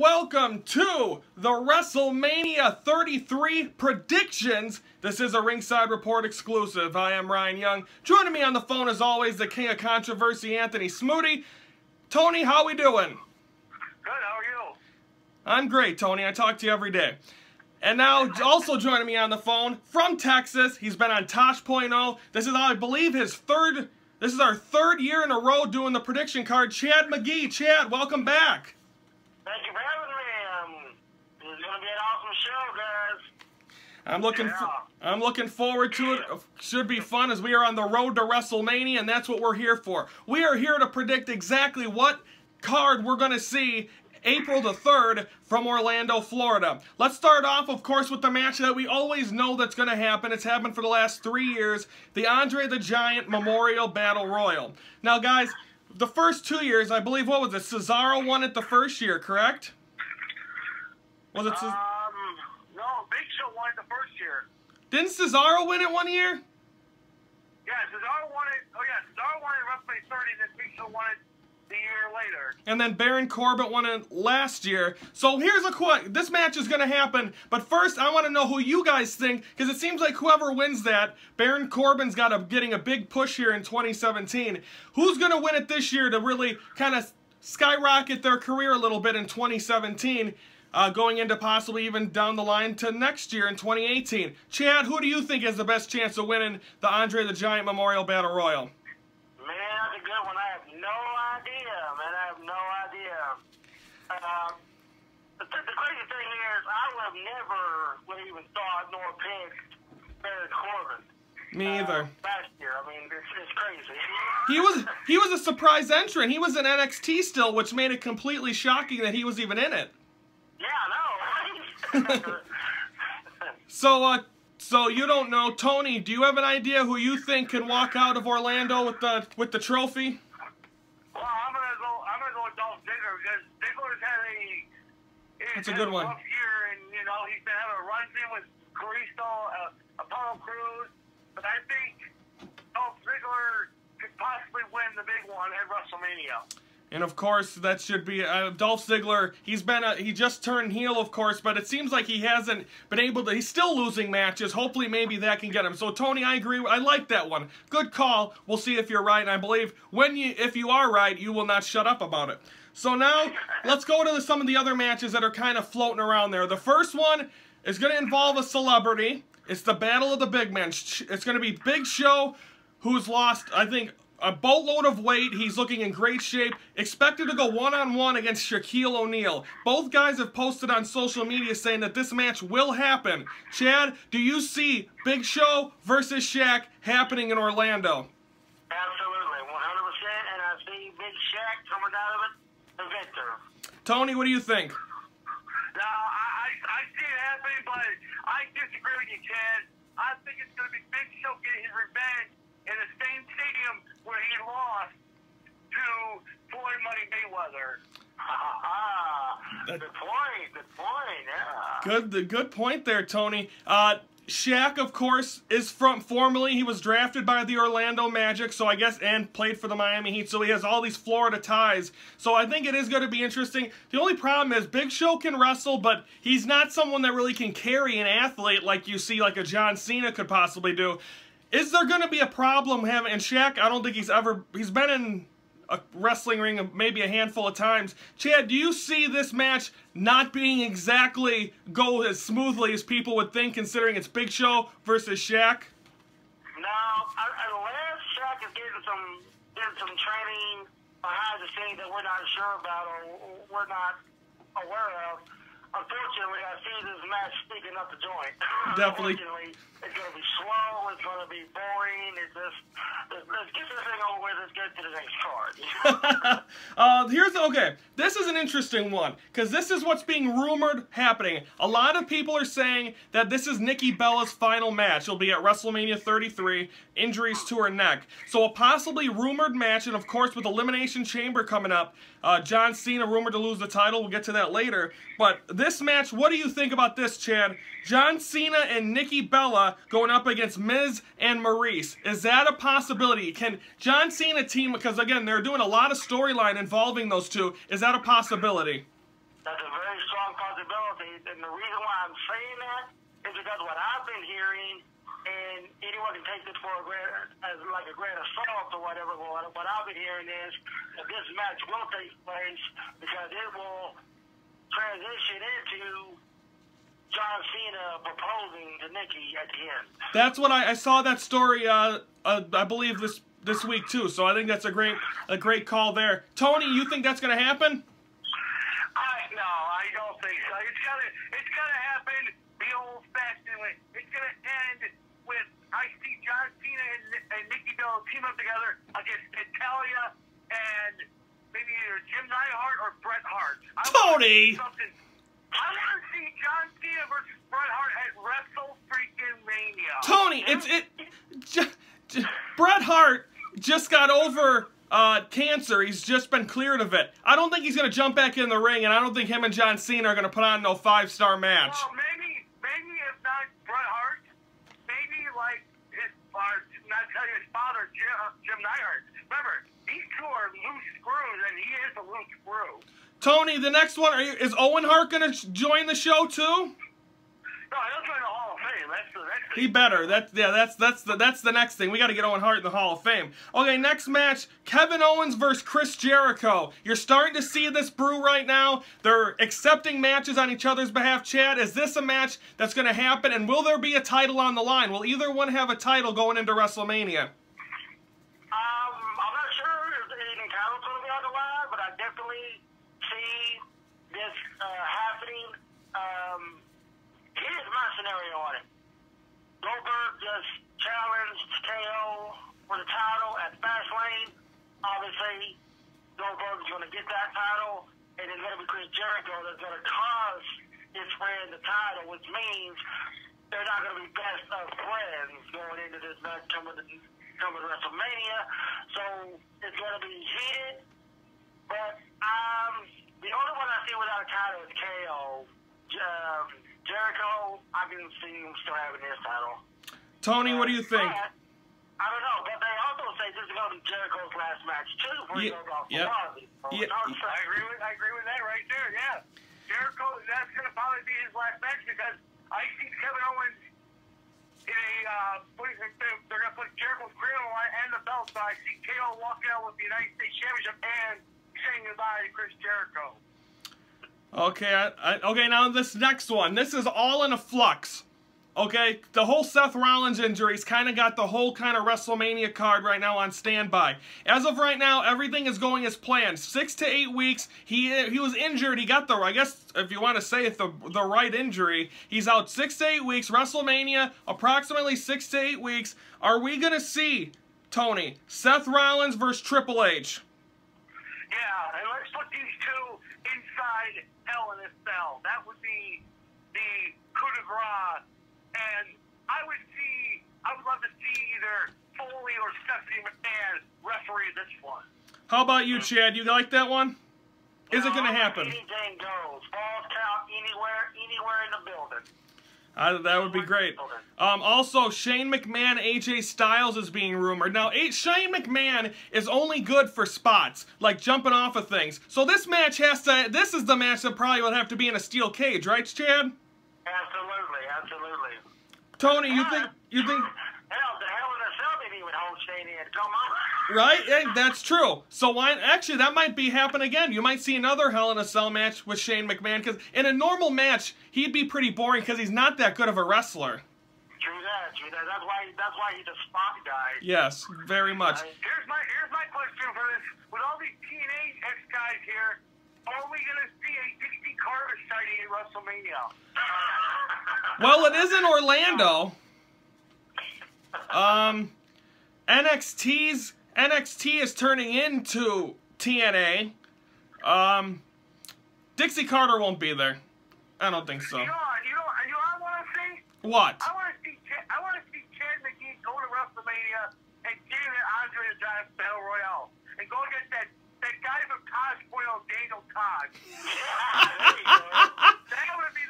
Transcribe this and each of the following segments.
welcome to the Wrestlemania 33 predictions. This is a Ringside Report exclusive. I am Ryan Young. Joining me on the phone as always, the king of controversy, Anthony Smoody. Tony, how we doing? Good, how are you? I'm great, Tony. I talk to you every day. And now, also joining me on the phone, from Texas, he's been on Tosh.0. This is, I believe, this is our third year in a row doing the prediction card. Chad McGhee. Chad, welcome back. Thank you for having me. This is going to be an awesome show, guys. I'm looking forward to it. Should be fun as we are on the road to WrestleMania, and that's what we're here for. We are here to predict exactly what card we're going to see April the 3rd from Orlando, Florida. Let's start off, of course, with the match that we always know that's going to happen. It's happened for the last 3 years, the Andre the Giant Memorial Battle Royal. Now, guys, the first 2 years, I believe, what was it? Cesaro won it the first year, correct? Was it? No, Big Show won it the first year. Didn't Cesaro win it 1 year? Yeah, Cesaro won it. Oh yeah, Cesaro won it WrestleMania 30, and then Big Show won it the year later. And then Baron Corbin won it last year. So here's a question. This match is going to happen, but first I want to know who you guys think, because it seems like whoever wins that, Baron Corbin's getting a big push here in 2017. Who's going to win it this year to really kind of skyrocket their career a little bit in 2017, going into possibly even down the line to next year in 2018? Chad, who do you think has the best chance of winning the Andre the Giant Memorial Battle Royal? Man, that's a good one. I have no idea, man. I have no idea. The crazy thing is, I would have never even thought nor picked Baron Corbin. Me either. Last year, I mean, it's crazy. He was a surprise entrant. He was in NXT still, which made it completely shocking that he was even in it. Yeah, I know, right? So you don't know, Tony? Do you have an idea who you think can walk out of Orlando with the trophy? Well, I'm gonna go with Dolph Ziggler, because Ziggler's That's a good one. rough year, and you know he's been having a run thing with Kalisto, Apollo Crews, but I think Dolph Ziggler could possibly win the big one at WrestleMania. And of course, that should be Dolph Ziggler. He just turned heel, of course, but it seems like he hasn't been able to. He's still losing matches. Hopefully, maybe that can get him. So, Tony, I agree. I like that one. Good call. We'll see if you're right. And I believe if you are right, you will not shut up about it. So now, let's go to some of the other matches that are kind of floating around there. The first one is going to involve a celebrity. It's the Battle of the Big Men. It's going to be Big Show, who's lost, I think, a boatload of weight. He's looking in great shape. Expected to go one-on-one against Shaquille O'Neal. Both guys have posted on social media saying that this match will happen. Chad, do you see Big Show versus Shaq happening in Orlando? Absolutely, 100%, and I see Big Shaq coming out of it the victor. Tony, what do you think? No, I see it happening, but I disagree with you, Chad. I think it's going to be Big Show getting his revenge in the same stadium where he lost to Floyd Money Mayweather. Good point, yeah. Good point there, Tony. Shaq, of course, is formerly, he was drafted by the Orlando Magic, so I guess, and played for the Miami Heat, so he has all these Florida ties. So I think it is going to be interesting. The only problem is Big Show can wrestle, but he's not someone that really can carry an athlete like you see like a John Cena could possibly do. Is there going to be a problem having, and Shaq, I don't think he's been in a wrestling ring maybe a handful of times. Chad, do you see this match not being exactly go as smoothly as people would think, considering it's Big Show versus Shaq? No, unless Shaq is getting some training behind the scenes that we're not sure about or we're not aware of. Unfortunately, I see this match sneaking up the joint. Definitely. Unfortunately, it's going to be slow. It's going to be boring. It's just, let's get this thing over with. Let's get to the next card. Okay, this is an interesting one, because this is what's being rumored happening. A lot of people are saying that this is Nikki Bella's final match. It'll be at WrestleMania 33, injuries to her neck. So a possibly rumored match, and of course with Elimination Chamber coming up, John Cena rumored to lose the title. We'll get to that later. But this match, what do you think about this, Chad? John Cena and Nikki Bella going up against Miz and Maurice. Is that a possibility? Can John Cena team, because again, they're doing a lot of storyline involving those two. Is that a possibility? That's a very strong possibility. And the reason why I'm saying that is because what I've been hearing, and anyone can take this for a grain of salt or whatever, but what I've been hearing is that this match will take place because it will transition into John Cena proposing to Nikki at the end. That's what I saw that story. I believe this week too. So I think that's a great call there. Tony, you think that's going to happen? No, I don't think so. It's gonna happen the old-fashioned way. It's gonna end with I see John Cena and Nikki Bella team up together against Natalia and maybe either Jim Neidhart or Bret Hart. Tony. I want to see John Cena versus Bret Hart at WrestleMania. Tony, Bret Hart just got over cancer. He's just been cleared of it. I don't think he's going to jump back in the ring, and I don't think him and John Cena are going to put on no 5-star match. Well, maybe if not Bret Hart, maybe like his father, Jim Neidhart. Remember, these two are loose screws, and he is a loose screw. Tony, the next one, is Owen Hart going to join the show too? No, he'll join the Hall of Fame. That's the next thing. He better. That's the next thing. We got to get Owen Hart in the Hall of Fame. Okay, next match, Kevin Owens versus Chris Jericho. You're starting to see this brew right now. They're accepting matches on each other's behalf. Chad, is this a match that's going to happen? And will there be a title on the line? Will either one have a title going into WrestleMania? I'm not sure if any title's going to be on the line, but I definitely see this happening. Here's my scenario on it. Goldberg just challenged KO for the title at Fastlane. Obviously, Goldberg's going to get that title, and it's going to be Chris Jericho that's going to cost his friend the title, which means they're not going to be best of friends going into this match coming to WrestleMania. So it's going to be heated. But the only one I see without a title is KO. Jericho, I can see him still having his title. Tony, what do you think? I don't know, but they also say this is going to be Jericho's last match too before he goes off for Ozzy. I agree with that right there. Yeah, Jericho. That's going to probably be his last match because I see Kevin Owens in a. They're going to put Jericho's career on the line and the belt. So I see KO walking out with the United States Championship and saying goodbye to Chris Jericho. Okay, okay, now this next one. This is all in a flux. Okay, the whole Seth Rollins injury's kind of got the whole kind of WrestleMania card right now on standby. As of right now, everything is going as planned. 6 to 8 weeks. He was injured. He got I guess if you want to say it, the right injury. He's out 6 to 8 weeks. WrestleMania, approximately 6 to 8 weeks. Are we gonna see, Tony, Seth Rollins versus Triple H? Yeah, and let's put these two inside Hell in a Cell. That would be the coup de grace. And I would love to see either Foley or Stephanie McMahon referee this one. How about you, Chad? You like that one? Is it going to happen? Anything goes. Falls count anywhere in the building. That would be great. Also, Shane McMahon, AJ Styles is being rumored. Now, Shane McMahon is only good for spots, like jumping off of things. So this match this is the match that probably would have to be in a steel cage, right, Chad? Absolutely. Tony, you think? Hell, the Hell in a Cell didn't even hold Shane in. Come on. Right? Yeah, that's true. So actually, that might happen again. You might see another Hell in a Cell match with Shane McMahon, because in a normal match, he'd be pretty boring because he's not that good of a wrestler. True that. That's why he's a spot guy. Yes, very much. Here's my question for this. With all these TNA ex-guys here, are we going to see a Dixie Carter sighting at WrestleMania? Well, it is in Orlando. NXT is turning into TNA. Dixie Carter won't be there. I don't think so. You know what I want to see? What? I want to see Chad McGhee go to WrestleMania and give it Andre the Giant Battle Royale and go against that guy from Todd Spoil, Daniel Todd. There you go. That would be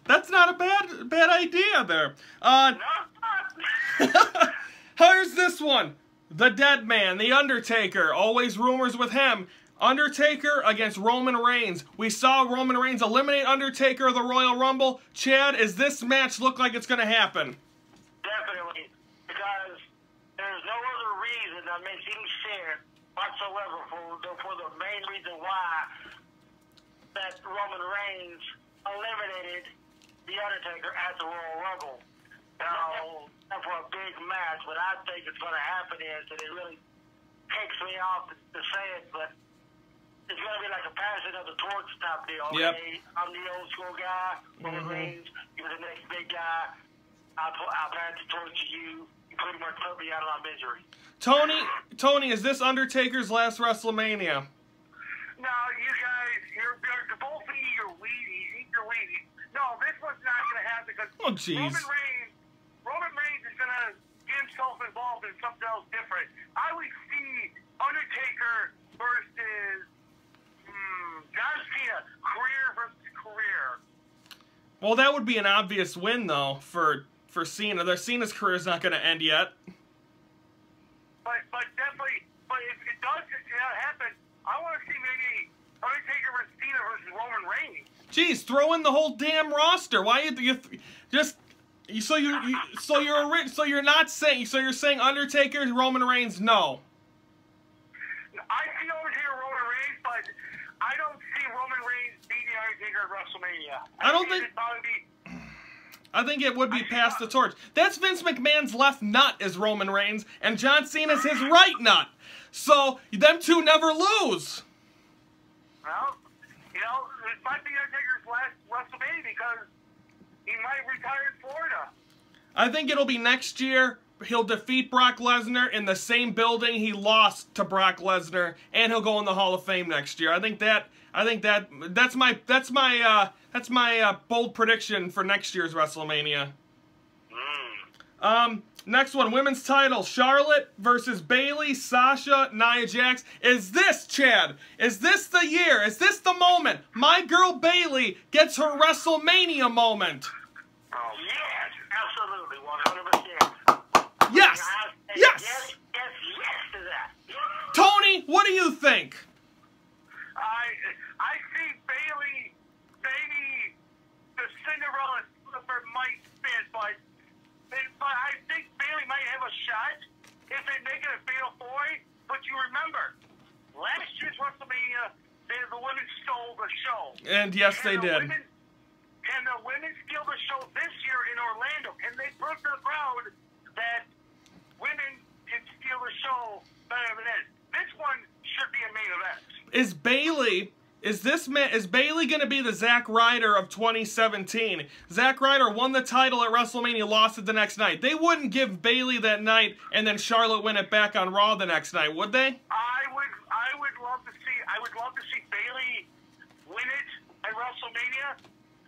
That's not a bad idea there. No. Here's this one. The Dead Man, The Undertaker. Always rumors with him. Undertaker against Roman Reigns. We saw Roman Reigns eliminate Undertaker of the Royal Rumble. Chad, does this match look like it's going to happen? Definitely, because there's no other reason that makes any sense whatsoever for the main reason why that Roman Reigns eliminated The Undertaker at the Royal Rumble. Now, for a big match, what I think is going to happen is that it really takes me off to say it, but it's going to be like a passing of the torch type deal. Yep. Okay, I'm the old school guy, Roman Reigns, you're the next big guy. I'll pass the torch to you. You pretty much put me out of my misery. Tony, is this Undertaker's last WrestleMania? No, you guys, you're both of you, you're weedy. You're weedy. No, this one's not going to happen because Roman Reigns is going to get himself involved in something else different. I would see Undertaker versus John Cena, career versus career. Well, that would be an obvious win, though, for Cena. Cena's career is not going to end yet. But definitely, but if it does happen, I want to see maybe Undertaker versus Cena versus Roman Reigns. Jeez, throw in the whole damn roster. Why you just so you're not saying you're saying Undertaker, Roman Reigns? No. I see Undertaker, Roman Reigns, but I don't see Roman Reigns beating Undertaker at WrestleMania. I think it would be past the torch. That's Vince McMahon's left nut is Roman Reigns, and John Cena's his right nut. So them two never lose. Well, it might be Undertaker's last WrestleMania because he might retire in Florida. I think it'll be next year. He'll defeat Brock Lesnar in the same building he lost to Brock Lesnar, and he'll go in the Hall of Fame next year. That's my bold prediction for next year's WrestleMania. Next one, women's title, Charlotte versus Bayley, Sasha, Nia Jax. Is this, Chad, is this the year? Is this the moment? My girl Bayley gets her WrestleMania moment. Oh, yes, absolutely, 100%. Yes, yes. Yes to that. Tony, what do you think? I see Bayley, maybe the Cinderella slipper might fit, but I think Bayley might have a shot if they make it a fatal four-way. But you remember, last year's WrestleMania, the women stole the show. And yes, they did. Can the women steal the show this year in Orlando? Can they prove to the crowd that women can steal the show better than this? This one should be a main event. Is Bayley going to be the Zack Ryder of 2017? Zack Ryder won the title at WrestleMania, lost it the next night. They wouldn't give Bayley that night and then Charlotte win it back on Raw the next night, would they? I would love to see Bayley win it at WrestleMania,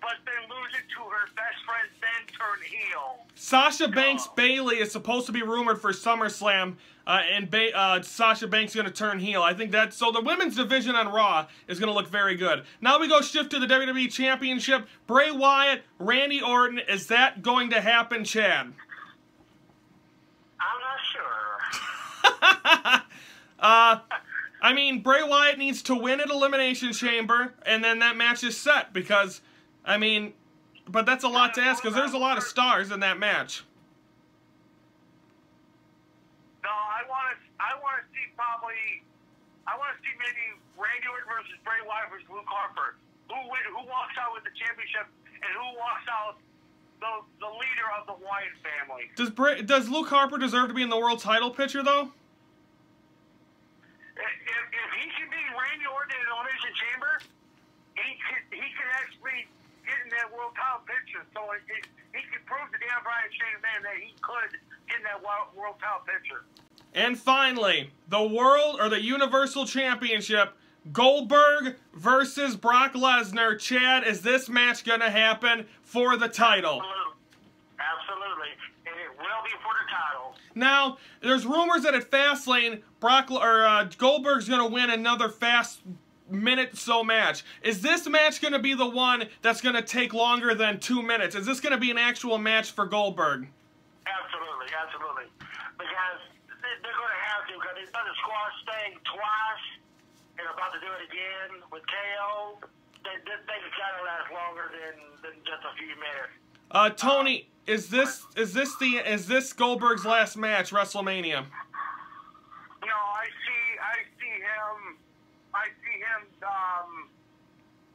but then lose it to her best friend, then turn heel. Sasha Banks Bayley is supposed to be rumored for SummerSlam, and Sasha Banks is going to turn heel. I think that, so the women's division on Raw is going to look very good. Now we go shift to the WWE Championship. Bray Wyatt, Randy Orton. Is that going to happen, Chad? I'm not sure. I mean, Bray Wyatt needs to win at Elimination Chamber, and then that match is set, because, I mean, but that's a lot to ask, because there's a lot of stars in that match. No, I want to see maybe Randy Orton versus Bray Wyatt versus Luke Harper. Who walks out with the championship, and who walks out the leader of the Wyatt family. Does Luke Harper deserve to be in the world title picture, though? If he can beat Randy Orton in the Elimination Chamber, he can actually get in that world title picture. So he can prove to Dan Bryan and Shane McMahon that he could get in that world title picture. And finally, the World or the Universal Championship, Goldberg versus Brock Lesnar. Chad, is this match going to happen for the title? Absolutely. And it will be for the title. Now, there's rumors that at Fastlane, Goldberg's going to win another fast minute-so match. Is this match going to be the one that's going to take longer than 2 minutes? Is this going to be an actual match for Goldberg? Absolutely, absolutely. Because they're going to have to, because they've done the squash thing twice, and about to do it again with KO, they gotta last longer than just a few minutes. Tony, is this Goldberg's last match, WrestleMania? No, I see him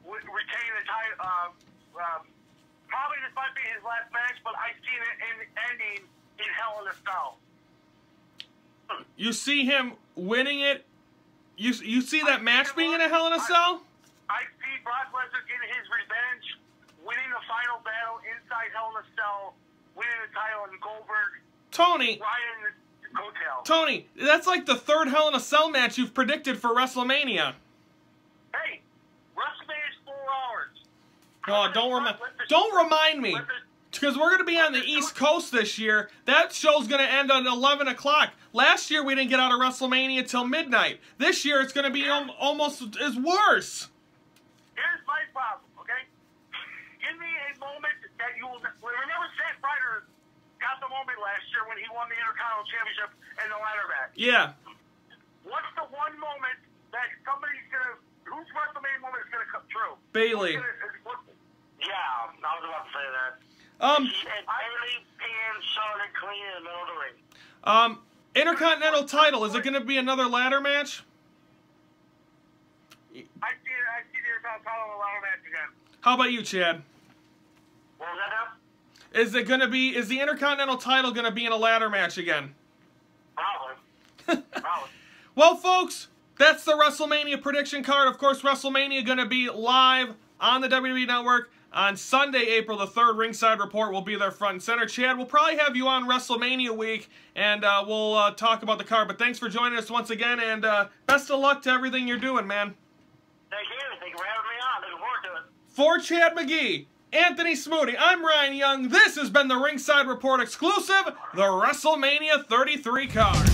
retain the title. Probably this might be his last match, but I see it ending in Hell in a Cell. You see him winning it? You see that match being in a Hell in a Cell? I see Brock Lesnar getting his revenge, winning the final battle inside Hell in a Cell, winning the title, and Goldberg Tony, riding the coattails. Tony, that's like the third Hell in a Cell match you've predicted for WrestleMania. Hey, WrestleMania's 4 hours. Oh, don't remind me. Because we're going to be on the East Coast this year. That show's going to end at 11 o'clock. Last year, we didn't get out of WrestleMania till midnight. This year, it's going to be almost as worse. Here's my problem, okay? Give me a moment that you will... Remember Zack Ryder got the moment last year when he won the Intercontinental Championship and the ladder match? Yeah. What's the one moment that somebody's going to... Whose WrestleMania moment is going to come true? Bailey. Yeah, I was about to say that. Bailey, pin, Charlotte clean in the middle of the ring. Intercontinental title, is it going to be another ladder match? I see the Intercontinental title in a ladder match again. How about you, Chad? What was that now? Is the Intercontinental title going to be in a ladder match again? Probably. Probably. Well, folks, that's the WrestleMania prediction card. Of course, WrestleMania going to be live on the WWE Network on Sunday, April the 3rd. Ringside Report will be there front and center. Chad, we'll probably have you on WrestleMania week, and we'll talk about the card. But thanks for joining us once again, and best of luck to everything you're doing, man. Thank you. Thank you for having me on. Looking forward to it. For Chad McGhee, Anthony Smoody, I'm Ryan Young. This has been the Ringside Report exclusive, the WrestleMania 33 card.